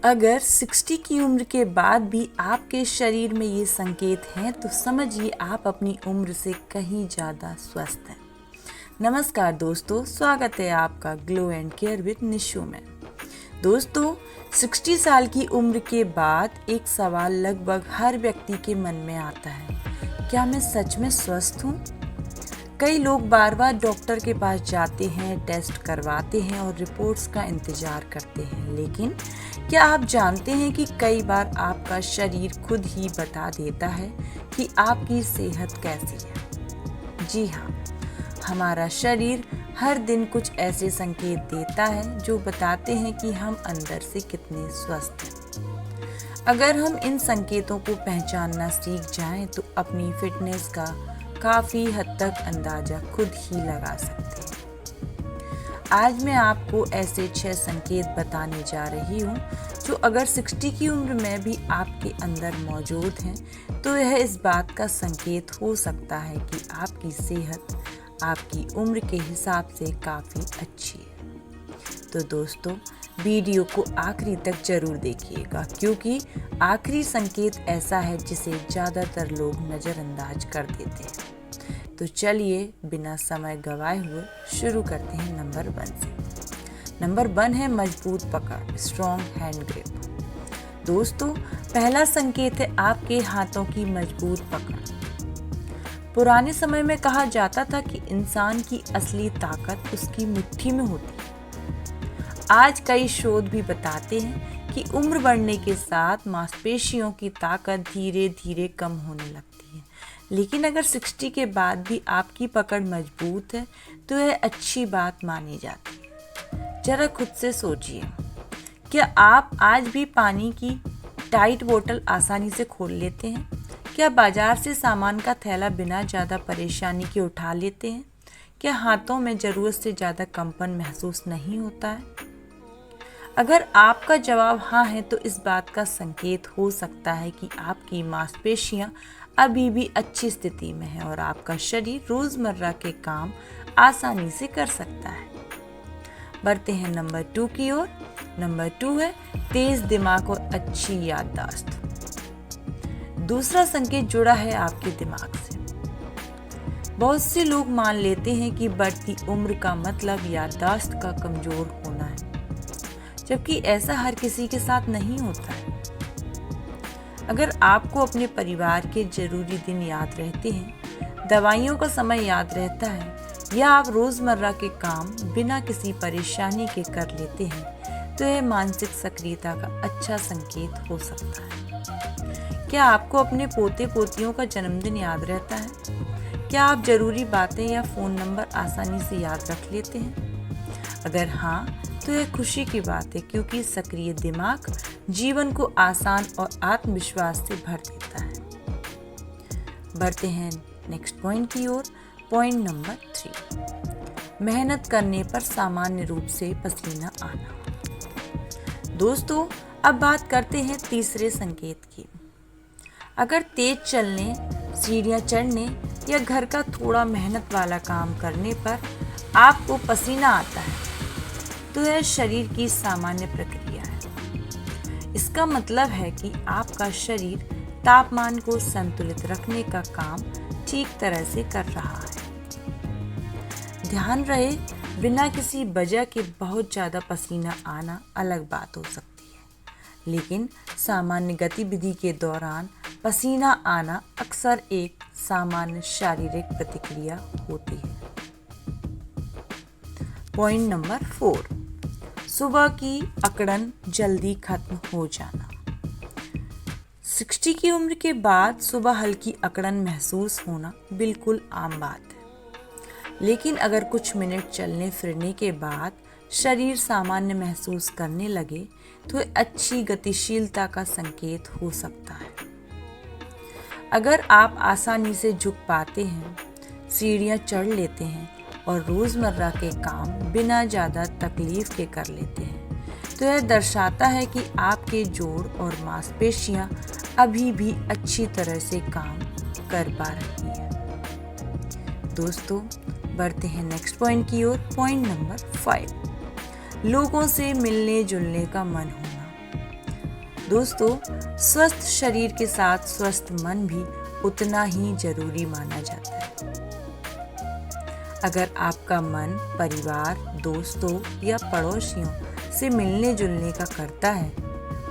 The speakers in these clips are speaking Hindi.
अगर 60 की उम्र के बाद भी आपके शरीर में ये संकेत हैं तो समझिए आप अपनी उम्र से कहीं ज़्यादा स्वस्थ हैं। नमस्कार दोस्तों, स्वागत है आपका glow and care with Nishu में। दोस्तों, 60 साल की उम्र के बाद एक सवाल लगभग हर व्यक्ति के मन में आता है, क्या मैं सच में स्वस्थ हूँ? कई लोग बार बार डॉक्टर के पास जाते हैं, टेस्ट करवाते हैं और रिपोर्ट्स का इंतजार करते हैं, लेकिन क्या आप जानते हैं कि कई बार आपका शरीर खुद ही बता देता है कि आपकी सेहत कैसी है? जी हाँ, हमारा शरीर हर दिन कुछ ऐसे संकेत देता है जो बताते हैं कि हम अंदर से कितने स्वस्थ हैं। अगर हम इन संकेतों को पहचानना सीख जाएं तो अपनी फिटनेस का काफ़ी हद तक अंदाज़ा खुद ही लगा सकते हैं। आज मैं आपको ऐसे 6 संकेत बताने जा रही हूँ जो अगर 60 की उम्र में भी आपके अंदर मौजूद हैं तो यह इस बात का संकेत हो सकता है कि आपकी सेहत आपकी उम्र के हिसाब से काफ़ी अच्छी है। तो दोस्तों, वीडियो को आखिरी तक जरूर देखिएगा क्योंकि आखिरी संकेत ऐसा है जिसे ज़्यादातर लोग नज़रअंदाज कर देते हैं। तो चलिए बिना समय गवाए हुए शुरू करते हैं नंबर 1 से। नंबर 1 है मजबूत पकड़, स्ट्रॉन्ग हैंड ग्रिप। दोस्तों, पहला संकेत है आपके हाथों की मजबूत पकड़। पुराने समय में कहा जाता था कि इंसान की असली ताकत उसकी मुट्ठी में होती है। आज कई शोध भी बताते हैं कि उम्र बढ़ने के साथ मांसपेशियों की ताकत धीरे धीरे कम होने लगती है, लेकिन अगर 60 के बाद भी आपकी पकड़ मजबूत है तो यह अच्छी बात मानी जाती है। जरा खुद से सोचिए, क्या आप आज भी पानी की टाइट बोतल आसानी से खोल लेते हैं? क्या बाजार से सामान का थैला बिना ज़्यादा परेशानी के उठा लेते हैं? क्या हाथों में ज़रूरत से ज़्यादा कंपन महसूस नहीं होता है? अगर आपका जवाब हाँ है तो इस बात का संकेत हो सकता है कि आपकी मांसपेशियां अभी भी अच्छी स्थिति में है और आपका शरीर रोज़मर्रा के काम आसानी से कर सकता है। बढ़ते हैं नंबर 2 की ओर। नंबर 2 है तेज दिमाग और अच्छी याददाश्त। दूसरा संकेत जुड़ा है आपके दिमाग से। बहुत से लोग मान लेते हैं कि बढ़ती उम्र का मतलब याददाश्त का कमजोर होना है, जबकि ऐसा हर किसी के साथ नहीं होता है। अगर आपको अपने परिवार के जरूरी दिन याद रहते हैं, दवाइयों का समय याद रहता है या आप रोजमर्रा के काम बिना किसी परेशानी के कर लेते हैं तो यह मानसिक सक्रियता का अच्छा संकेत हो सकता है। क्या आपको अपने पोते पोतियों का जन्मदिन याद रहता है? क्या आप जरूरी बातें या फ़ोन नंबर आसानी से याद रख लेते हैं? अगर हाँ, तो यह खुशी की बात है क्योंकि सक्रिय दिमाग जीवन को आसान और आत्मविश्वास से भर देता है। बढ़ते हैं नेक्स्ट पॉइंट की ओर। पॉइंट नंबर 3, मेहनत करने पर सामान्य रूप से पसीना आना। दोस्तों, अब बात करते हैं तीसरे संकेत की। अगर तेज चलने, सीढ़ियाँ चढ़ने या घर का थोड़ा मेहनत वाला काम करने पर आपको पसीना आता है तो यह शरीर की सामान्य प्रक्रिया है। इसका मतलब है कि आपका शरीर तापमान को संतुलित रखने का काम ठीक तरह से कर रहा है। ध्यान रहे, बिना किसी वजह के बहुत ज़्यादा पसीना आना अलग बात हो सकती है, लेकिन सामान्य गतिविधि के दौरान पसीना आना अक्सर एक सामान्य शारीरिक प्रतिक्रिया होती है। पॉइंट नंबर 4, सुबह की अकड़न जल्दी खत्म हो जाना। 60 की उम्र के बाद सुबह हल्की अकड़न महसूस होना बिल्कुल आम बात है, लेकिन अगर कुछ मिनट चलने फिरने के बाद शरीर सामान्य महसूस करने लगे तो अच्छी गतिशीलता का संकेत हो सकता है। अगर आप आसानी से झुक पाते हैं, सीढ़ियाँ चढ़ लेते हैं और रोज़मर्रा के काम बिना ज़्यादा तकलीफ के कर लेते हैं तो यह दर्शाता है कि आपके जोड़ और मांसपेशियाँ अभी भी अच्छी तरह से काम कर पा रही हैं। दोस्तों, बढ़ते हैं नेक्स्ट पॉइंट की ओर। पॉइंट नंबर 5, लोगों से मिलने जुलने का मन होना। दोस्तों, स्वस्थ शरीर के साथ स्वस्थ मन भी उतना ही जरूरी माना जाता है। अगर आपका मन परिवार, दोस्तों या पड़ोसियों से मिलने जुलने का करता है,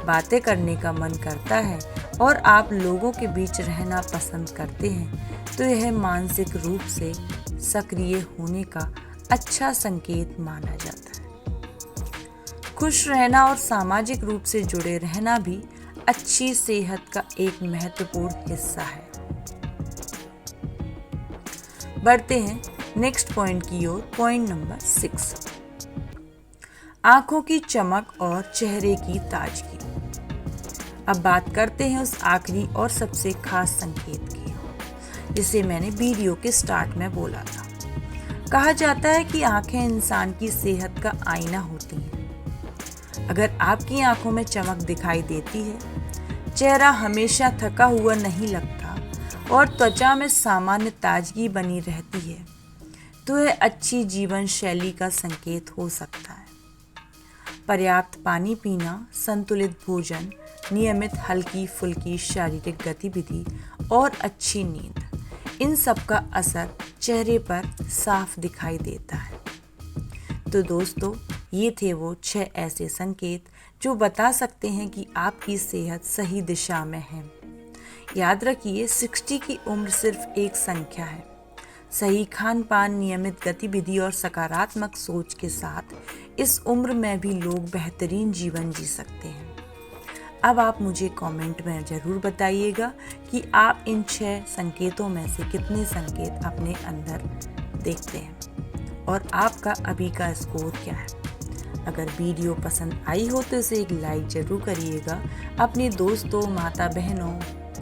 बातें करने का मन करता है और आप लोगों के बीच रहना पसंद करते हैं, तो यह मानसिक रूप से सक्रिय होने का अच्छा संकेत माना जाता है। खुश रहना और सामाजिक रूप से जुड़े रहना भी अच्छी सेहत का एक महत्वपूर्ण हिस्सा है। बढ़ते हैं नेक्स्ट पॉइंट की ओर। पॉइंट नंबर 6, आंखों की चमक और चेहरे की ताजगी। अब बात करते हैं उस आखिरी और सबसे खास संकेत की, जिसे मैंने वीडियो के स्टार्ट में बोला था। कहा जाता है कि आंखें इंसान की सेहत का आईना होती हैं। अगर आपकी आंखों में चमक दिखाई देती है, चेहरा हमेशा थका हुआ नहीं लगता और त्वचा में सामान्य ताजगी बनी रहती है, तो यह अच्छी जीवन शैली का संकेत हो सकता है। पर्याप्त पानी पीना, संतुलित भोजन, नियमित हल्की फुल्की शारीरिक गतिविधि और अच्छी नींद, इन सब का असर चेहरे पर साफ दिखाई देता है। तो दोस्तों, ये थे वो 6 ऐसे संकेत जो बता सकते हैं कि आपकी सेहत सही दिशा में है। याद रखिए, 60 की उम्र सिर्फ एक संख्या है। सही खान पान, नियमित गतिविधि और सकारात्मक सोच के साथ इस उम्र में भी लोग बेहतरीन जीवन जी सकते हैं। अब आप मुझे कमेंट में ज़रूर बताइएगा कि आप इन 6 संकेतों में से कितने संकेत अपने अंदर देखते हैं और आपका अभी का स्कोर क्या है। अगर वीडियो पसंद आई हो तो इसे एक लाइक ज़रूर करिएगा। अपने दोस्तों, माता बहनों,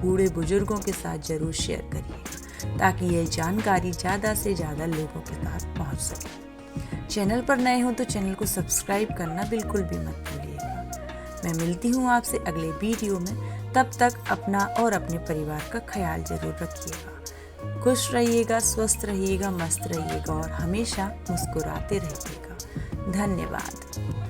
बूढ़े बुजुर्गों के साथ ज़रूर शेयर करिएगा, ताकि यह जानकारी ज़्यादा से ज़्यादा लोगों के पास पहुंच सके। चैनल पर नए हो तो चैनल को सब्सक्राइब करना बिल्कुल भी मत भूलिएगा। मैं मिलती हूँ आपसे अगले वीडियो में। तब तक अपना और अपने परिवार का ख्याल जरूर रखिएगा। खुश रहिएगा, स्वस्थ रहिएगा, मस्त रहिएगा और हमेशा मुस्कुराते रहिएगा। धन्यवाद।